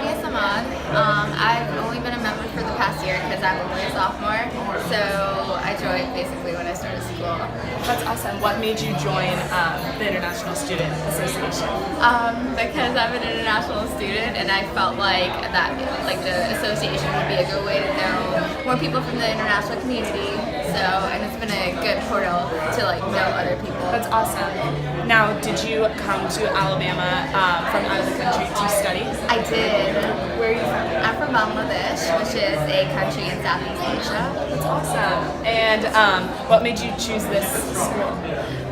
me Samad. I've only been a member for the past year because I'm only a sophomore, so I joined basically when I started school. That's awesome. What made you join the International Student Association? Because I'm an international student, and I felt like the association would be a good way to know more people from the international community. So, and it's been a good portal to know other people. That's awesome. Now, did you come to Alabama from out of the country to study? I did. Where are you from? I'm from Bangladesh, which is a country in Southeast Asia. That's awesome. And what made you choose this school?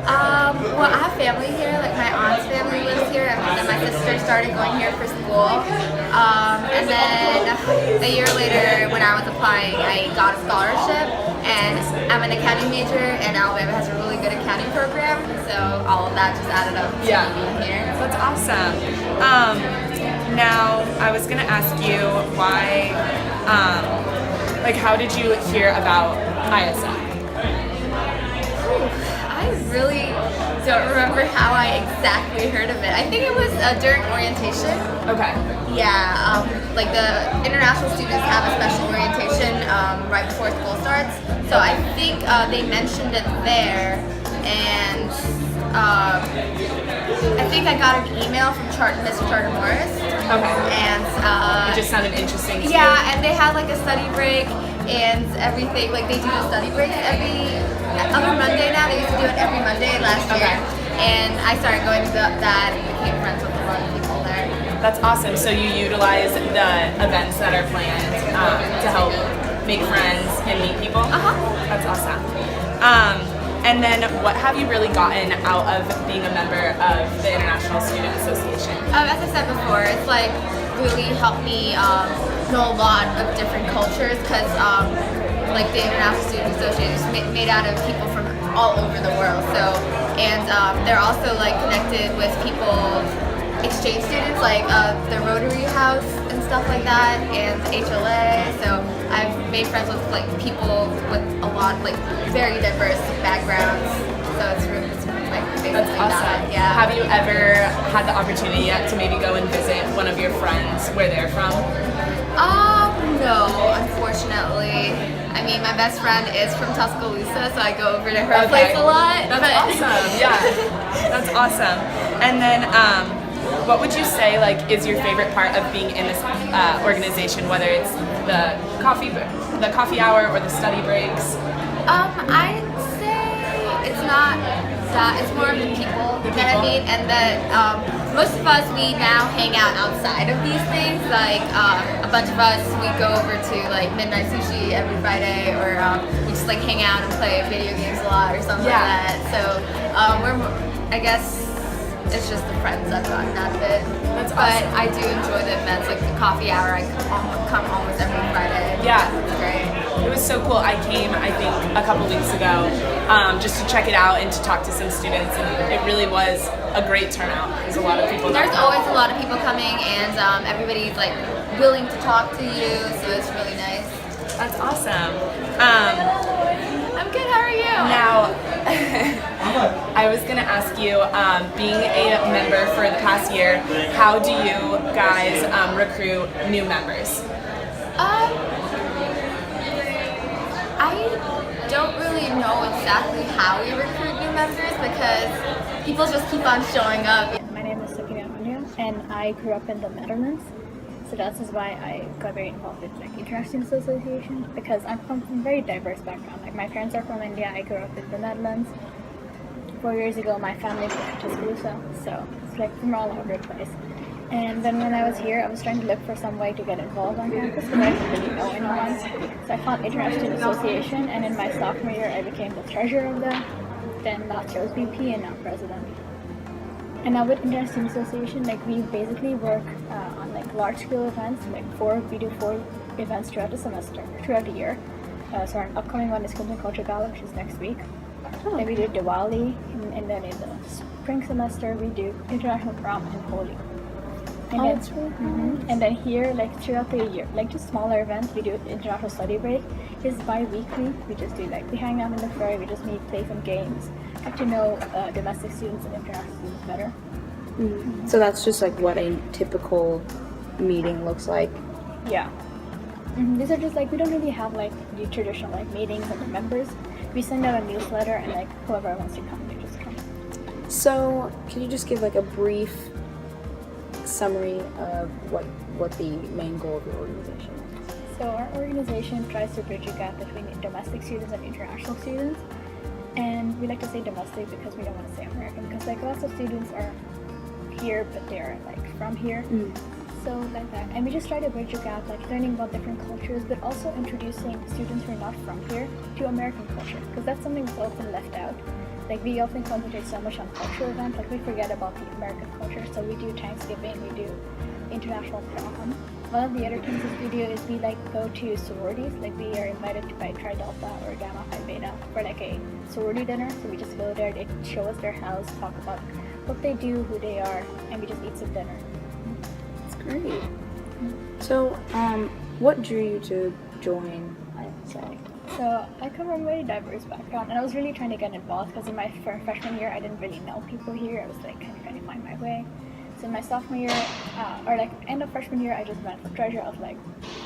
Well, I have family here. Like my aunt's family lives here, and then my sister started going here for school. And then a year later, when I was applying, I got a scholarship, and I'm an accounting major, and Alabama has a really good accounting program. So all of that just added up to me being here. That's awesome. Now, I was gonna ask you why, how did you hear about ISF? I really don't remember how I exactly heard of it. I think it was during orientation. Okay. Yeah, the international students have a special orientation right before school starts. So I think they mentioned it there, and I think I got an email from Miss Charter Morris. Okay. And it just sounded interesting to you. Yeah, and they had a study break and everything. They do the study breaks every other Monday now. They used to do it every Monday last year. And I started going to that and became friends with a lot of people there. That's awesome. So you utilize the events that are planned to help make friends and meet people? That's awesome. And then what have you really gotten out of being a member of the International Student Association? As I said before, it's really helped me know a lot of different cultures because the International Student Association is made out of people from all over the world. So, and they're also connected with people, exchange students, the Rotary House and stuff like that, and the HLA. So I've made friends with people with a lot very diverse backgrounds. So it's basically That's awesome. that. Yeah. Have you ever had the opportunity yet to maybe go and visit one of your friends where they're from? No, unfortunately. I mean, my best friend is from Tuscaloosa, so I go over to her place a lot. That's awesome. Yeah, that's awesome. And then, what would you say is your favorite part of being in this organization, whether it's the coffee hour or the study breaks? I'd say it's not that. It's more of the people that I meet, and that most of us, we now hang out outside of these things. A bunch of us, we go over to midnight sushi every Friday, or we just hang out and play video games a lot or something like that. So I guess it's just the friends I've gotten out of it. That's but awesome. I do enjoy the events, the coffee hour. I come almost every Friday. Yeah. It's great. It was so cool. I came, I think, a couple weeks ago just to check it out and to talk to some students, and it really was a great turnout. There's a lot of people. There's always a lot of people coming, and everybody's willing to talk to you, so it's really nice. That's awesome. I'm good. How are you? Now, I was gonna ask you, being a member for the past year, how do you guys recruit new members? I don't really know exactly how we recruit new members because people just keep on showing up. My name is Sakina Anu, and I grew up in the Netherlands. So that's why I got very involved with International Student Association, because I'm from a very diverse background. My parents are from India, I grew up in the Netherlands. 4 years ago, my family moved to Tuscaloosa, so it's from all over the place. And then when I was here, I was trying to look for some way to get involved on campus, but I didn't really know anyone. So I found International Student Association, and in my sophomore year, I became the treasurer of that. Then last year I was VP, and now president. And now with International Student Association, we basically work on large-scale events. We do 4 events throughout the year. So our upcoming one is Multicultural Gala, which is next week. Then we do Diwali, and then in the spring semester we do International Prom and Holi. And That's really nice. And then here, throughout the year, just smaller events, we do International Study Break. It's bi-weekly. We just do we hang out in the fair, we just meet, play some games, get to know domestic students and international students better. So that's just what a typical meeting looks like? Yeah. These are just like, we don't really have like the traditional like meetings of the members. We send out a newsletter and like whoever wants to come, they just come. So, can you just give like a brief summary of what the main goal of your organization is? So our organization tries to bridge a gap between domestic students and international students. And we like to say domestic because we don't want to say American, because like lots of students are here but they're like from here. So like that, and we just try to bridge a gap, like learning about different cultures, but also introducing students who are not from here to American culture, because that's something that's often left out. Like we often concentrate so much on cultural events, like we forget about the American culture. So we do Thanksgiving, we do international prom. One of the other things we do is we like go to sororities, like we are invited by Tri Delta or Gamma Phi Beta for like a sorority dinner. So we just go there, they show us their house, talk about what they do, who they are, and we just eat some dinner. Great. So, what drew you to join ISA? So I come from a very diverse background, and I was really trying to get involved because in my freshman year I didn't really know people here. I was like kind of trying to find my way. So in my sophomore year, or like end of freshman year, I just went for treasure. I was like,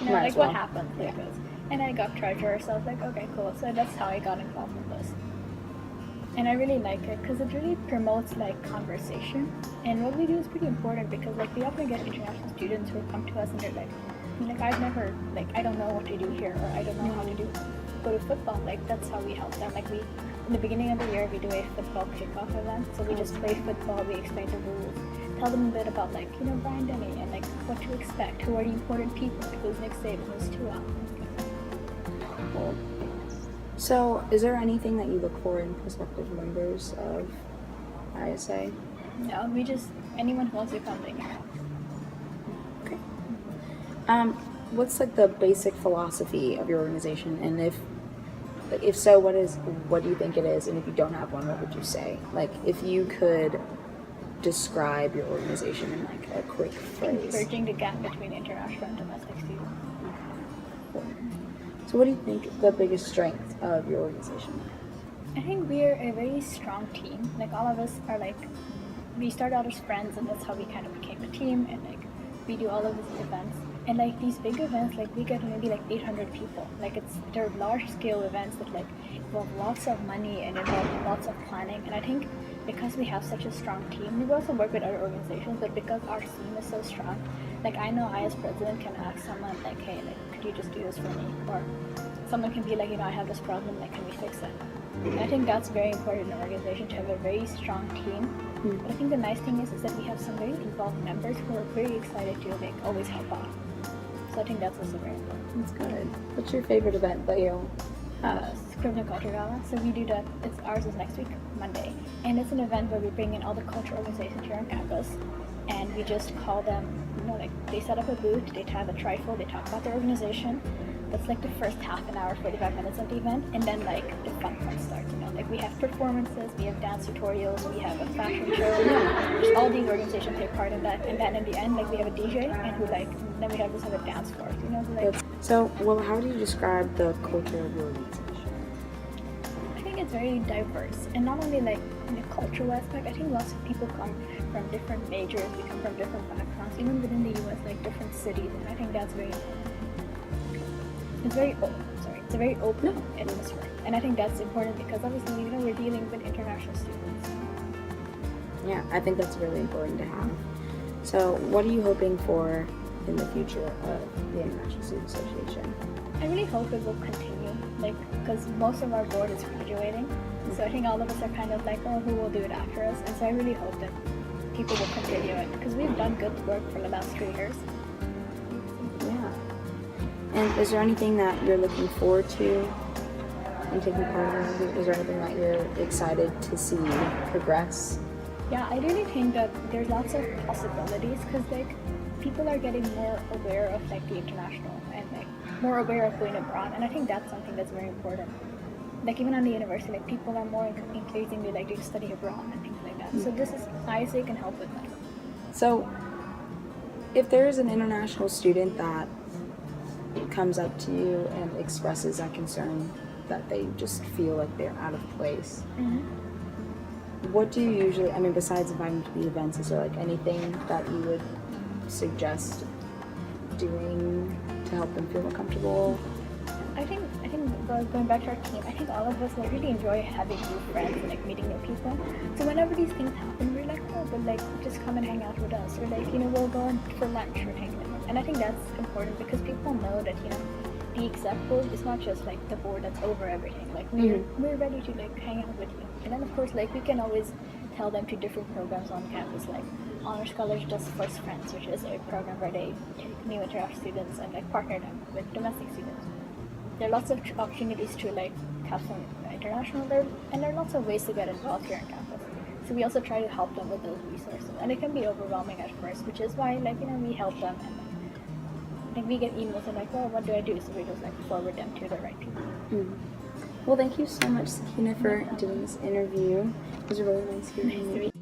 you know, Might like as well. what happened? Like this. And I got treasure, so I was like, okay, cool. So that's how I got involved with this. And I really like it because it really promotes like conversation. And what we do is pretty important because like we often get international students who come to us and they're like I've never, like I don't know what to do here, or I don't know how to go to football. Like that's how we help them. Like we, in the beginning of the year, we do a football kickoff event. So we just play football, we explain the rules, tell them a bit about like, you know, Brian Denny and like what to expect, who are the important people, like who's Nick Saban, who's Tua. Cool. So, is there anything that you look for in prospective members of ISA? No, we just, anyone who wants to come, they can come. Okay. What's like the basic philosophy of your organization, and if so, what do you think it is? And if you don't have one, what would you say? Like, if you could describe your organization in like a quick phrase. Bridging the gap between international and domestic students. So, what do you think the biggest strength of your organization? I think we're a very strong team. Like all of us are like, we started out as friends, and that's how we kind of became a team. And like, we do all of these events. And like these big events, like we get maybe like 800 people. Like they're large scale events that like involve lots of money and involve lots of planning. And I think because we have such a strong team, we also work with other organizations, but because our team is so strong, like I know I as president can ask someone like, hey, like could you just do this for me? Or someone can be like, you know, I have this problem, like can we fix it? And I think that's very important in an organization, to have a very strong team. But I think the nice thing is that we have some very involved members who are very excited to like always help out. So I think that's also very important. That's good. What's your favorite event that you Criminal Culture Gala. So we do that. Ours is next week, Monday, and it's an event where we bring in all the culture organizations here on campus, and we just call them. You know, like they set up a booth, they have a trifle, they talk about their organization. That's like the first half an hour, 45 minutes of the event, and then like the fun part starts. You know, like we have performances, we have dance tutorials, we have a fashion show. Just all these organizations take part in that, and then in the end, like we have a DJ, and who like then we have this other dance floor. You know, so, like. So, well, how do you describe the culture of your organization? I think it's very diverse, and not only like in the cultural aspect. I think lots of people come from different majors, we come from different backgrounds, even within the U.S., like different cities, and I think that's very important. It's very open. It's a very open atmosphere, and I think that's important because obviously, you know, we're dealing with international students. Yeah, I think that's really important to have. So, what are you hoping for in the future of the International Student Association? I really hope it will continue, like, because most of our board is graduating, so I think all of us are kind of like, oh, who will do it after us? And so I really hope that people will continue it, because we've done good work for the last 3 years. Yeah. And is there anything that you're looking forward to in taking part in it? Is there anything that you're excited to see progress? Yeah, I really think that there's lots of possibilities, because like people are getting more aware of like the international and like more aware of going abroad, and I think that's something that's very important. Like even on the university, like people are more increasingly like to study abroad and things like that. So this is ISA can help with that. So, if there is an international student that comes up to you and expresses that concern that they just feel like they're out of place, what do you usually, I mean, besides inviting to the events, is there like anything that you would suggest doing to help them feel more comfortable? I think going back to our team, I think all of us like really enjoy having new friends and like meeting new people. So whenever these things happen, we're like, oh, but like just come and hang out with us, or like we'll go on for lunch or hang out. And I think that's important because people know that the exec board is not just like the board that's over everything. Like we're ready to like hang out with you. And then of course like we can always tell them to different programs on campus, like Honor Scholars Just First Friends, which is a program where they new interact students and like partner them with domestic students. There are lots of opportunities to like have some international there, and there are lots of ways to get involved here on campus. So we also try to help them with those resources, and it can be overwhelming at first, which is why we help them, and like we get emails and like, well, what do I do? So we just like forward them to the right people. Well, thank you so much, Sakina, for doing this interview. It was really nice hearing you.